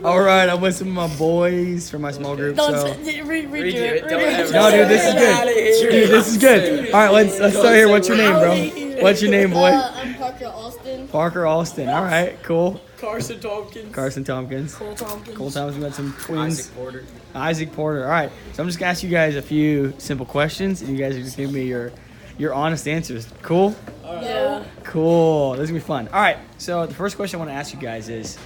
All right, I'm with some of my boys from my small group. So. Redo it. No, dude, this is good. Dude, this is good. All right, let's start here. What's your name, bro? What's your name, boy? I'm Parker Alston. Parker Alston. All right, cool. Karson Tompkins. Karson Tompkins. Kole Tompkins. Kole Tompkins. We got some twins. Isaac Porter. All right, so I'm just gonna ask you guys a few simple questions, and you guys are just giving me your honest answers. Cool? Yeah. Cool. This is gonna be fun. All right. So the first question I want to ask you guys is,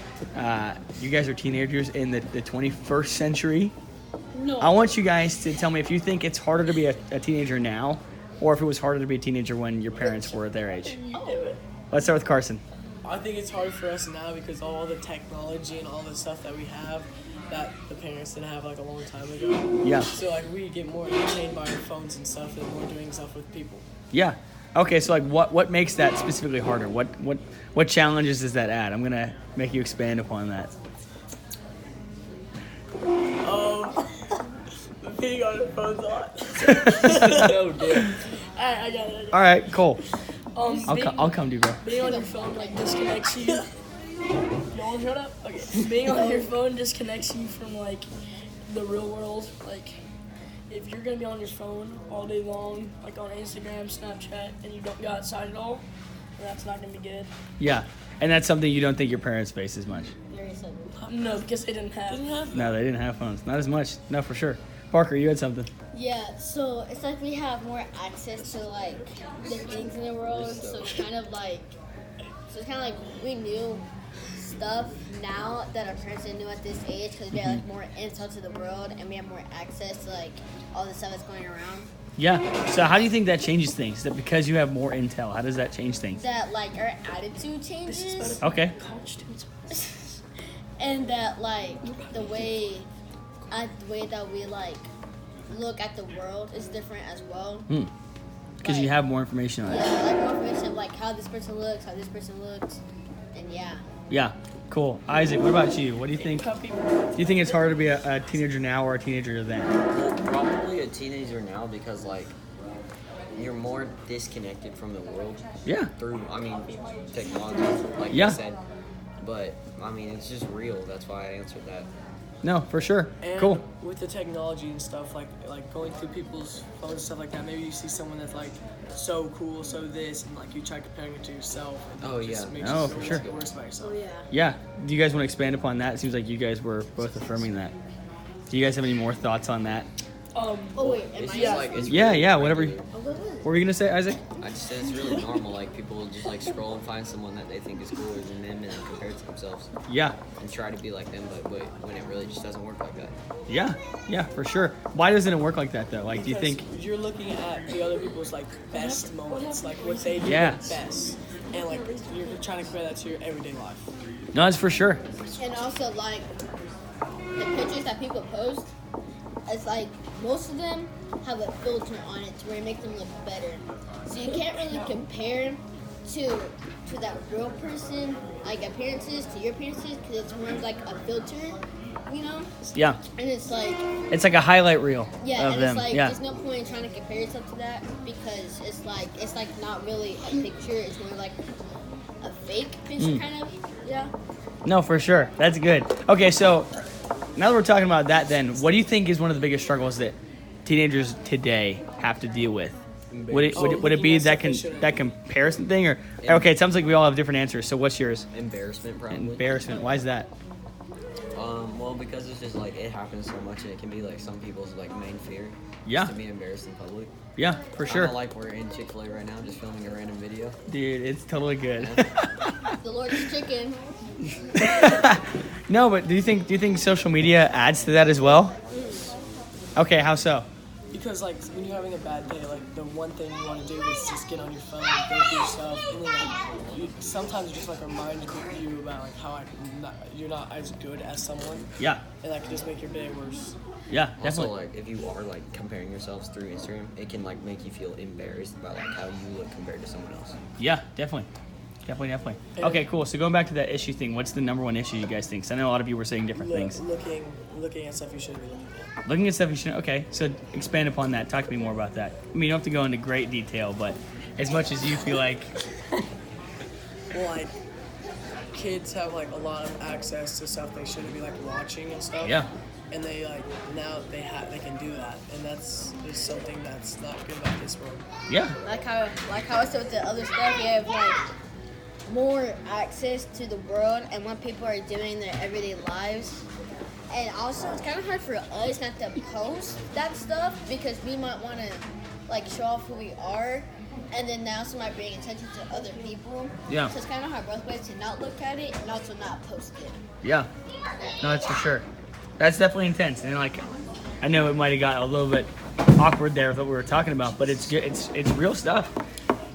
you guys are teenagers in the 21st century. No. I want you guys to tell me if you think it's harder to be a teenager now, or if it was harder to be a teenager when your parents were their age. Let's start with Karson. I think it's hard for us now because all the technology and all the stuff that we have that the parents didn't have like a long time ago. Yeah. So like we get more entertained by our phones and stuff and more doing stuff with people. Yeah. Okay. So like, what makes that specifically harder? What challenges does that add? I'm gonna make you expand upon that. Being on your phone's a lot. No, dude. Alright, I got it. All right. Cool. Being, I'll come to you, bro. being on your phone like disconnects you. Y'all shut up. Okay. Being on your phone disconnects you from like the real world. Like if you're gonna be on your phone all day long, like on Instagram, Snapchat, and you don't go outside at all, that's not gonna be good. Yeah. And that's something you don't think your parents face as much. No, because they didn't have. No, they didn't have phones. Not as much. No, for sure. Parker, you had something. Yeah, so it's like we have more access to like the things in the world. So it's kind of like we knew stuff now that our parents didn't know at this age because we had like more intel to the world and we have more access to like all the stuff that's going around. Yeah. So how do you think that changes things? That because you have more intel, how does that change things? That like our attitude changes Okay. College students. and that like the way that we like look at the world is different as well. Because you have more information on it. Yeah, like more information of like how this person looks, and yeah. Yeah. Cool. Isaac, what about you? What do you think? Do you think it's harder to be a teenager now or a teenager then? Probably a teenager now because like you're more disconnected from the world. Yeah. Through technology, like Yeah. you said. But it's just real. That's why I answered that. No, for sure. And Cool. with the technology and stuff, like going through people's phones and stuff like that, maybe you see someone that's like so cool, so this, and like you try comparing it to yourself. And it just makes Oh, you for feel sure. worse about yourself. Yeah. Do you guys want to expand upon that? It seems like you guys were both affirming that. Do you guys have any more thoughts on that? Oh wait, am It's I? just like it's Yeah, really yeah, whatever. regular. What were you gonna say, Isaac? I just said it's really normal. Like people will just like scroll and find someone that they think is cooler than them and compare it to themselves Yeah. and try to be like them, but when it really just doesn't work like that. Yeah, for sure. Why doesn't it work like that though? Like, do you Because think? you're looking at the other people's like best moments, like what they do Yes. best, and like you're trying to compare that to your everyday life. No, that's for sure. And also like the pictures that people post, it's like most of them have a filter on it to where it makes them look better. So you can't really compare to that real person, like appearances to your appearances, because it's more like a filter, you know? Yeah. And it's like It's like a highlight reel yeah, of and them. it's like Yeah. there's no point in trying to compare yourself to that because it's like not really a picture, it's more like a fake picture kind of. Yeah. No, for sure. That's good. Okay, so now that we're talking about that, then what do you think is one of the biggest struggles that teenagers today have to deal with? Would it be that comparison thing, or okay? It sounds like we all have different answers. So what's yours? Embarrassment, probably. Embarrassment. Why is that? Well, because it's just like it happens so much, and it can be like some people's like main fear. Yeah. Just to be embarrassed in public. Yeah, for sure. Kinda like we're in Chick-fil-A right now, just filming a random video. Dude, it's totally good. The Lord's chicken. No, but do you think social media adds to that as well? Okay, how so? Because like when you're having a bad day, like the one thing you want to do is just get on your phone, go through yourself, and then like, sometimes it just like reminds you about like how you're not as good as someone, Yeah, and that can just make your day worse. yeah, Also, definitely. like if you are like comparing yourselves through Instagram, it can like make you feel embarrassed about like how you look compared to someone else. Yeah, definitely. Definitely. Okay, cool. So going back to that issue thing, what's the number one issue you guys think? 'Cause I know a lot of you were saying different things. Looking at stuff you shouldn't be looking at. Looking at stuff you should. Okay, so expand upon that. Talk to me more about that. I mean, you don't have to go into great detail, but as much as you feel like. Like kids have like a lot of access to stuff they shouldn't be like watching and stuff. Yeah. And they like now they can do that, and that's just something that's not good about this world. Yeah. Like how I said with the other stuff, you have like more access to the world and what people are doing in their everyday lives. And also, it's kind of hard for us not to post that stuff because we might want to like show off who we are, and then now also might bring attention to other people. Yeah. So it's kind of hard both ways to not look at it and also not post it. Yeah. No, that's for sure. That's definitely intense, and like, I know it might have got a little bit awkward there with what we were talking about, but it's real stuff.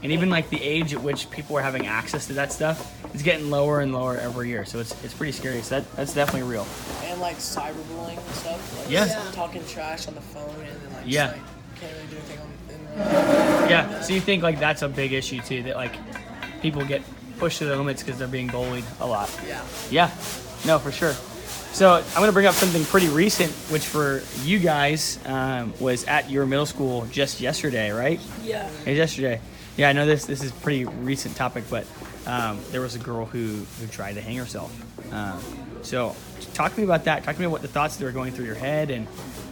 And even like the age at which people are having access to that stuff is getting lower and lower every year. So it's pretty scary. So that's definitely real. And like cyberbullying and stuff. Like Yeah. just talking trash on the phone and then like Yeah. just, like, can't really do anything on. Yeah. So you think like that's a big issue too, that like people get pushed to their limits because they're being bullied a lot. Yeah. Yeah. No, for sure. So I'm going to bring up something pretty recent, which for you guys was at your middle school just yesterday, right? Yeah. It was yesterday. Yeah, I know this is a pretty recent topic, but there was a girl who tried to hang herself. So talk to me about that. Talk to me about what the thoughts that were going through your head, and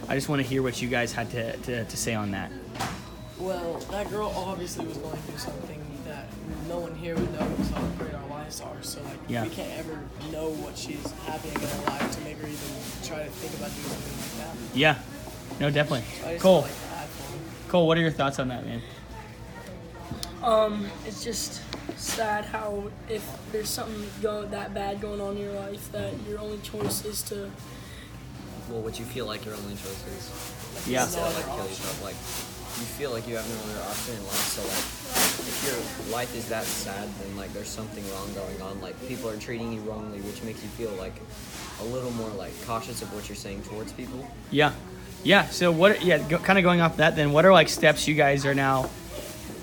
I just want to hear what you guys had to say on that. Well, that girl obviously was going through something that no one here would know because how great our lives are. So like Yeah. we can't ever know what she's having in her life to make her even try to think about doing something like that. Yeah. No, definitely. So I just Cole, feel like bad for her. Cole, what are your thoughts on that, man? It's just sad how if there's something that bad going on in your life that your only choice is to. Well, what you feel like your only choice is. Yeah. Instead of, like, kill yourself. Like, you feel like you have no other option in life. So, like, if your life is that sad, then, like, there's something wrong going on. Like, people are treating you wrongly, which makes you feel, like, a little more, like, cautious of what you're saying towards people. Yeah. Yeah. So kind of going off that then, what are like steps you guys are now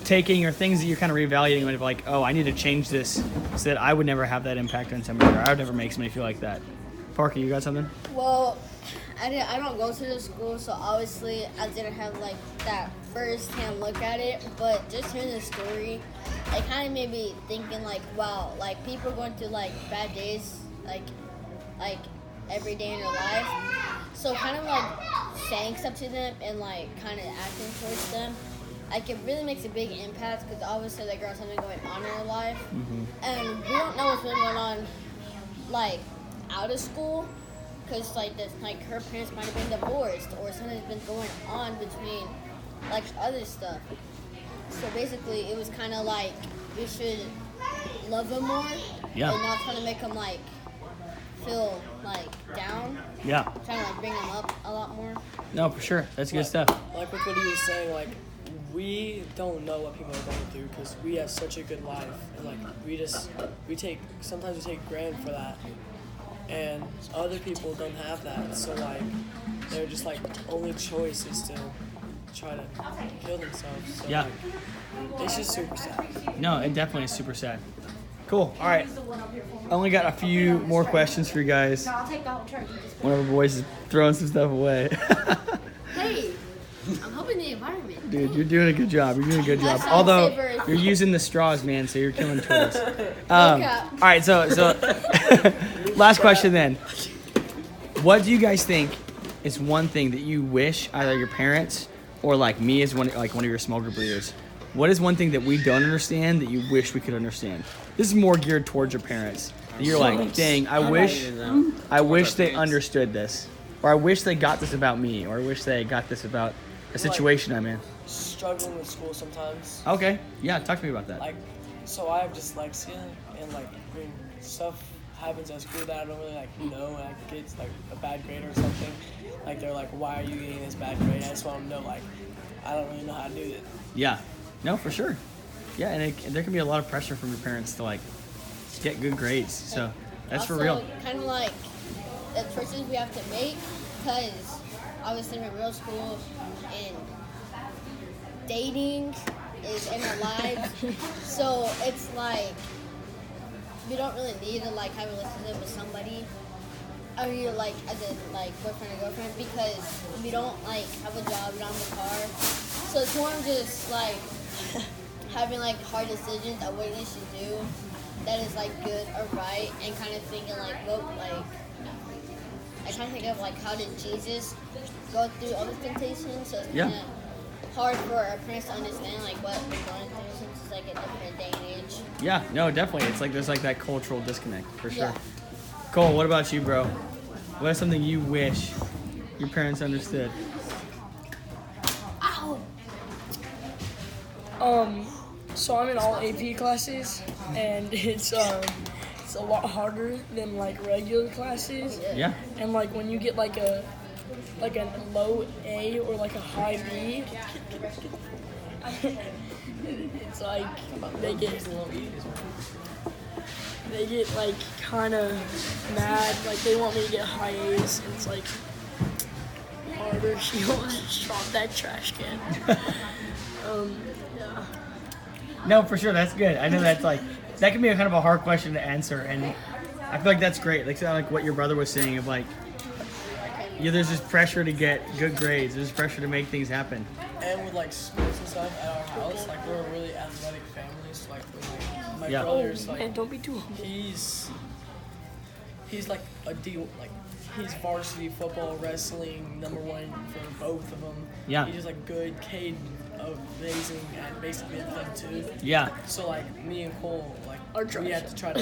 taking or things that you're kind of reevaluating of like, oh, I need to change this so that I would never have that impact on somebody or I would never make somebody feel like that. Parker, you got something? Well, I don't go to the school, so obviously I didn't have like that first-hand look at it. But just hearing the story, it kind of made me thinking like, wow, like people are going through like bad days, like every day in their life. So kind of like saying stuff to them and like kind of acting towards them, like it really makes a big impact because obviously that girl has something going on in her life, and we don't know what's really going on, like out of school. Because like her parents might have been divorced or something's been going on between like other stuff. So basically it was kind of like we should love them more and not trying to make them like feel like down. Yeah. Trying to like bring them up a lot more. No, for sure. That's good stuff. Like with what he was saying, like we don't know what people are going through because we have such a good life, and like sometimes we take granted for that, and other people don't have that. So like they're just like only choice is to try to kill themselves. So, Yeah. like, it's just super sad. No, it definitely is super sad. Cool. All right. I only got a few more questions for you guys. I'll take the whole church. One of our boys is throwing some stuff away. Hey, I'm helping the environment. Dude, you're doing a good job. You're doing a good job. That's Although lifesavers. you're using the straws, man, so you're killing turtles. All right, so last question then. What do you guys think is one thing that you wish either your parents or like me as one of your small group leaders? What is one thing that we don't understand that you wish we could understand? This is more geared towards your parents. You're like, dang, I wish they understood this. Or I wish they got this about me. Or I wish they got this about a situation I'm in. Struggling with school sometimes. Okay. Yeah, talk to me about that. Like, so I have dyslexia, and like when stuff happens at school that I don't really like know, and I get like a bad grade or something, like they're like, why are you getting this bad grade? I just want them to know, like, I don't really know how to do it. Yeah. No, for sure. Yeah, and there can be a lot of pressure from your parents to like get good grades. So that's also, for real. Kind of like the choices we have to make, because obviously we're in real school and dating is in our lives. So it's like we don't really need to like have a relationship with somebody, or you like as in like boyfriend or girlfriend, because we don't like have a job, we don't have a car. So it's more of just like having like hard decisions of what you should do, that is like good or right, and kind of thinking like what like I kind of think of like how did Jesus go through all the temptations? So it's Yeah. kind of hard for our parents to understand like what we're going through since it's like a different day and age. Yeah, no, definitely. It's like there's like that cultural disconnect for sure. Yeah. Cole, what about you, bro? What is something you wish your parents understood? So I'm in all AP classes, and it's a lot harder than like regular classes. Yeah. And like when you get like a low A or like a high B, it's like they get like kind of mad. Like they want me to get high A's, and it's like harder. She almost dropped that trash can. Yeah. No, for sure, that's good. I know that's like that can be a kind of a hard question to answer, and I feel like that's great. Like kind of like what your brother was saying of like, yeah, there's this pressure to get good grades. There's pressure to make things happen. And with like sports and stuff at our house, like we're a really athletic family. So like my Yeah. brother's like And don't be too humble. he's like a he's varsity football, wrestling, #1 for both of them. Yeah. He's just like good, Cade, amazing at basically everything too. Yeah. So like me and Cole, like Are we trash. have to try to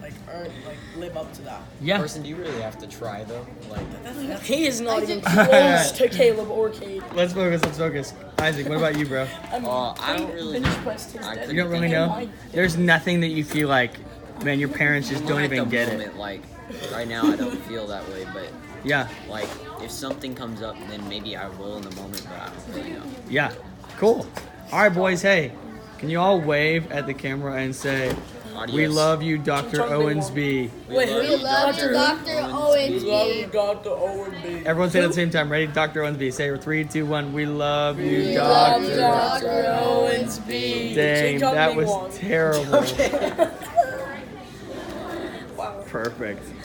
like earn, like live up to that. Yeah. Person, do you really have to try though? Like, He is not even I close to Caleb or Cade. Let's focus. Isaac, what about you, bro? I mean, I don't really finish know. questions, I Dad. couldn't You don't really know? There's nothing that you feel like, man, your parents just don't at even the get moment, it. Like, right now, I don't feel that way. But Yeah. like, if something comes up, then maybe I will in the moment. But I don't really know. Yeah. Cool. All right, boys. Hey, can you all wave at the camera and say, Adios. "We love you, Dr. Owensby"? Wait, We love you, Dr. Owensby. Dr. Owenby. Everyone say it at the same time. Ready? Dr. Owensby. Say 3, 2, 1. We love you, We love you, Doctor. Dr. Owensby. Dang, that was terrible. Wow. Perfect.